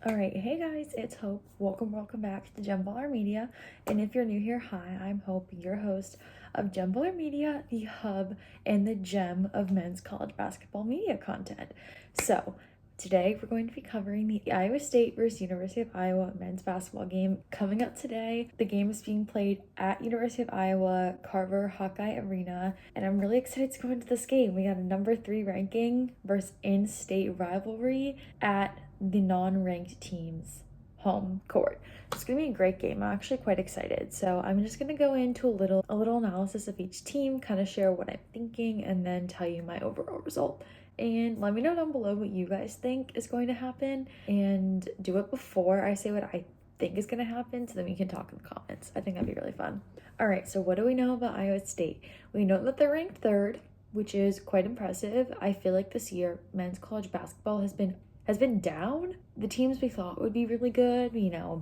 All right, hey guys, it's Hope. Welcome back to Gem Baller Media. And if you're new here, hi, I'm Hope, your host of Gem Baller Media, the hub and the gem of men's college basketball media content. So today we're going to be covering the Iowa State versus University of Iowa men's basketball game coming up today. The game is being played at University of Iowa Carver Hawkeye Arena, and I'm really excited to go into this game. We got a number 3 ranking versus in-state rivalry at the non-ranked team's home court. It's gonna be a great game. I'm actually quite excited. So I'm just gonna go into a little analysis of each team, kind of share what I'm thinking, and then tell you my overall result. And let me know down below what you guys think is going to happen, and do it before I say what I think is going to happen, so then we can talk in the comments. I think that'd be really fun. All right, so what do we know about Iowa State? We know that they're ranked 3rd, which is quite impressive. I feel like this year men's college basketball has been down. The teams we thought would be really good,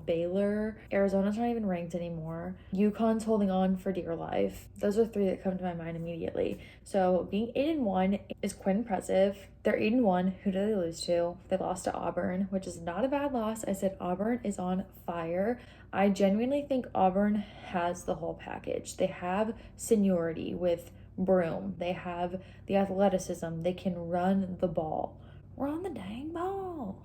Baylor, Arizona's not even ranked anymore. UConn's holding on for dear life. Those are 3 that come to my mind immediately. So being 8-1 is quite impressive. They're 8-1. Who did they lose to? They lost to Auburn, which is not a bad loss. I said Auburn is on fire. I genuinely think Auburn has the whole package. They have seniority with Broome. They have the athleticism. They can run the ball. We're on the dang ball.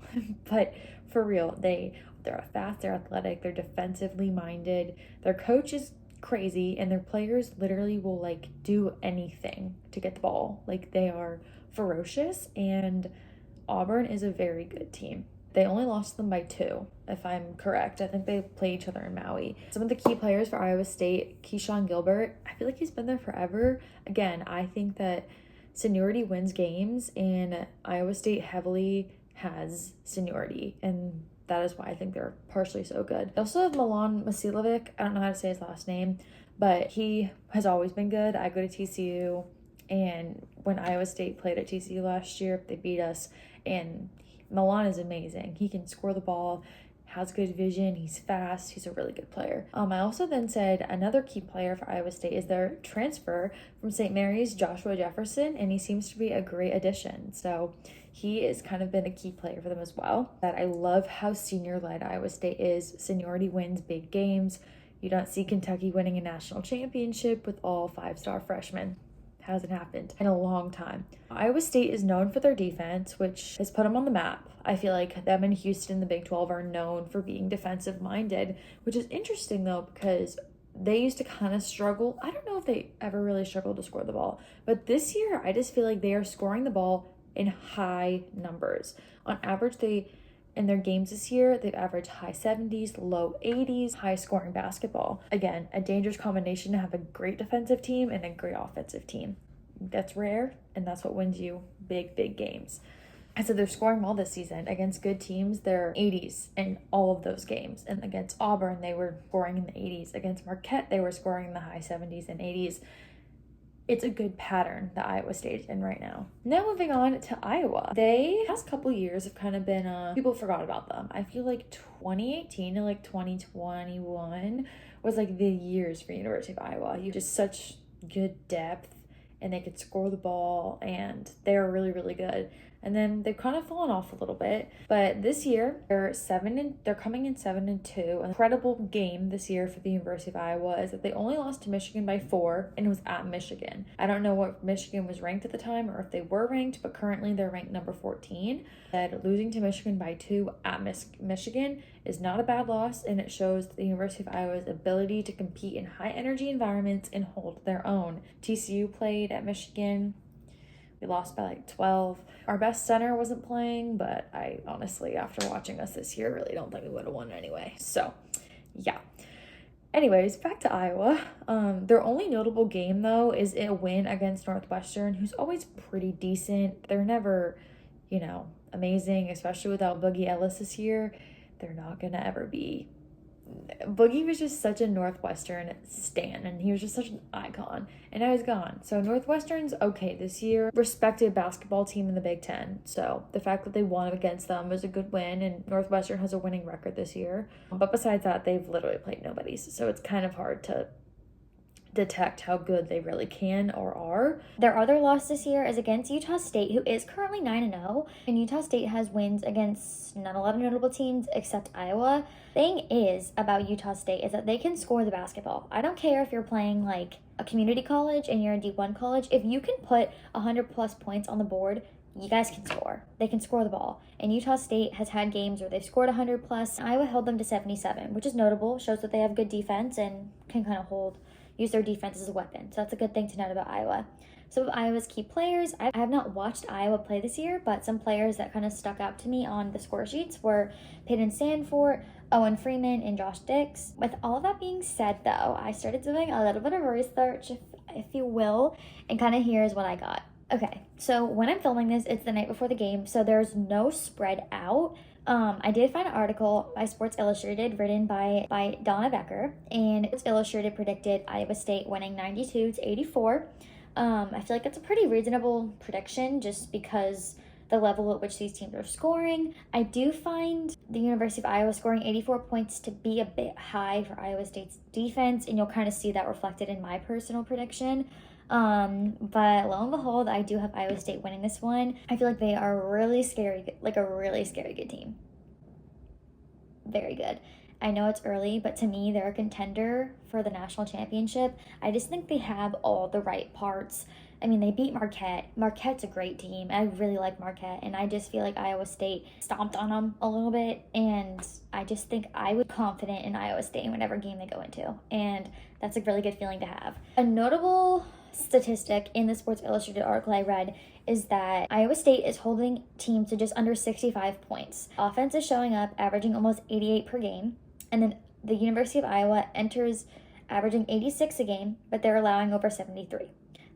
But for real, they're fast, they're athletic, they're defensively minded. Their coach is crazy, and their players literally will do anything to get the ball. They are ferocious, and Auburn is a very good team. They only lost them by 2, if I'm correct. I think they play each other in Maui. Some of the key players for Iowa State, Keyshawn Gilbert, I feel like he's been there forever. Again, I think that seniority wins games, and Iowa State heavily has seniority, and that is why I think they're partially so good. They also have Milan Masilovic. I don't know how to say his last name, but he has always been good. I go to TCU, and when Iowa State played at TCU last year, they beat us, and Milan is amazing. He can score the ball, has good vision, he's fast, he's a really good player. I also then said another key player for Iowa State is their transfer from St. Mary's, Joshua Jefferson, and he seems to be a great addition. So he has kind of been a key player for them as well. That I love how senior-led Iowa State is. Seniority wins big games. You don't see Kentucky winning a national championship with all 5-star freshmen. Hasn't happened in a long time. Iowa State is known for their defense, which has put them on the map. I feel like them and Houston, the Big 12, are known for being defensive minded, which is interesting though, because they used to kind of struggle. I don't know if they ever really struggled to score the ball, but this year I just feel like they are scoring the ball in high numbers. On average, in their games this year, they've averaged high 70s, low 80s, high scoring basketball. Again, a dangerous combination to have a great defensive team and a great offensive team. That's rare, and that's what wins you big games. I said they're scoring well this season. Against good teams, they're 80s in all of those games. And against Auburn, they were scoring in the 80s. Against Marquette, they were scoring in the high 70s and 80s. It's a good pattern that Iowa State is in right now. Now moving on to Iowa. They, past couple years, have kind of been, people forgot about them. I feel like 2018 to 2021 was the years for University of Iowa. You just such good depth, and they could score the ball, and they're really, really good. And then they've kind of fallen off a little bit. But this year, they're coming in 7-2. An incredible game this year for the University of Iowa is that they only lost to Michigan by 4, and it was at Michigan. I don't know what Michigan was ranked at the time or if they were ranked, but currently they're ranked number 14. That losing to Michigan by 2 at Michigan is not a bad loss, and it shows the University of Iowa's ability to compete in high energy environments and hold their own. TCU played at Michigan. We lost by 12. Our best center wasn't playing, but I honestly, after watching us this year, really don't think we would have won anyway. So, yeah. Anyways, back to Iowa. Their only notable game, though, is a win against Northwestern, who's always pretty decent. They're never, amazing, especially without Boogie Ellis this year. They're not going to ever be. Boogie was just such a Northwestern stan, and he was just such an icon, and now he's gone. So Northwestern's okay this year, respected basketball team in the Big Ten. So the fact that they won against them was a good win, and Northwestern has a winning record this year. But besides that, they've literally played nobodies, so it's kind of hard to detect how good they really can or are. Their other loss this year is against Utah State, who is currently 9-0, and Utah State has wins against not a lot of notable teams except Iowa. Thing is about Utah State is that they can score the basketball. I don't care if you're playing like a community college and you're a D1 college. If you can put 100+ points on the board, you guys can score. They can score the ball. And Utah State has had games where they've scored 100+. Iowa held them to 77, which is notable. Shows that they have good defense and can kind of use their defense as a weapon. So that's a good thing to note about Iowa. So with Iowa's key players, I have not watched Iowa play this year, but some players that kind of stuck out to me on the score sheets were Peyton Sandfort, Owen Freeman, and Josh Dix. With all of that being said, though, I started doing a little bit of research, if you will, and kind of here's what I got. Okay, so when I'm filming this, it's the night before the game, so there's no spread out. I did find an article by Sports Illustrated written by Donna Becker, and Sports Illustrated predicted Iowa State winning 92-84. I feel like that's a pretty reasonable prediction just because the level at which these teams are scoring. I do find the University of Iowa scoring 84 points to be a bit high for Iowa State's defense, and you'll kind of see that reflected in my personal prediction. But lo and behold, I do have Iowa State winning this one. I feel like they are really scary, like a really scary good team. Very good. I know it's early, but to me, they're a contender for the national championship. I just think they have all the right parts. I mean, they beat Marquette. Marquette's a great team. I really like Marquette, and I just feel like Iowa State stomped on them a little bit, and I just think I would be confident in Iowa State in whatever game they go into, and that's a really good feeling to have. A notable statistic in the Sports Illustrated article I read is that Iowa State is holding teams to just under 65 points. Offense is showing up, averaging almost 88 per game, and then the University of Iowa enters averaging 86 a game, but they're allowing over 73.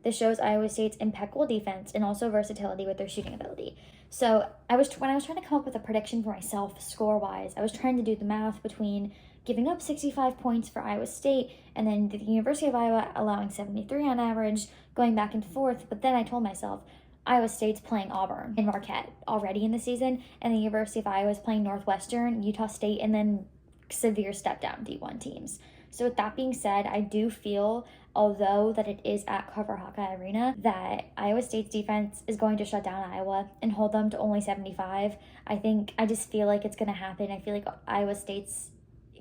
This shows Iowa State's impeccable defense and also versatility with their shooting ability. So when I was trying to come up with a prediction for myself score-wise, I was trying to do the math between giving up 65 points for Iowa State and then the University of Iowa allowing 73 on average, going back and forth. But then I told myself, Iowa State's playing Auburn and Marquette already in the season, and the University of Iowa is playing Northwestern, Utah State, and then severe step-down D1 teams. So with that being said, I do feel, although that it is at Carver Hawkeye Arena, that Iowa State's defense is going to shut down Iowa and hold them to only 75. I just feel like it's going to happen. I feel like Iowa State's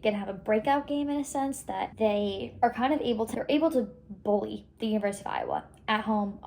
going to have a breakout game in a sense that they are kind of able to bully the University of Iowa at home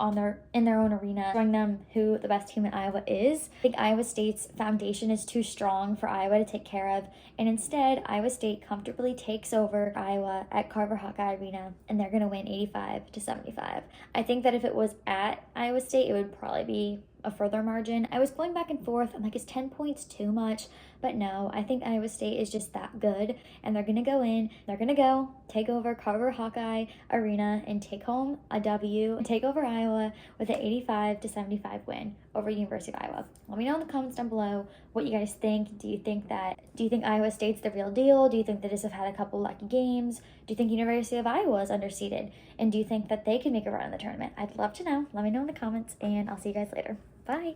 in their own arena, showing them who the best team in Iowa is. I think Iowa State's foundation is too strong for Iowa to take care of, and instead Iowa State comfortably takes over Iowa at Carver Hawkeye Arena, and they're going to win 85-75. I think that if it was at Iowa State, it would probably be a further margin. I was going back and forth. I'm like, is 10 points too much? But no, I think Iowa State is just that good, and they're going to go take over Carver Hawkeye Arena and take home a W and take over Iowa with an 85-75 win over University of Iowa. Let me know in the comments down below what you guys think. Do you think Iowa State's the real deal? Do you think they just have had a couple lucky games? Do you think University of Iowa is underseeded? And do you think that they can make a run in the tournament? I'd love to know. Let me know in the comments, and I'll see you guys later. Bye.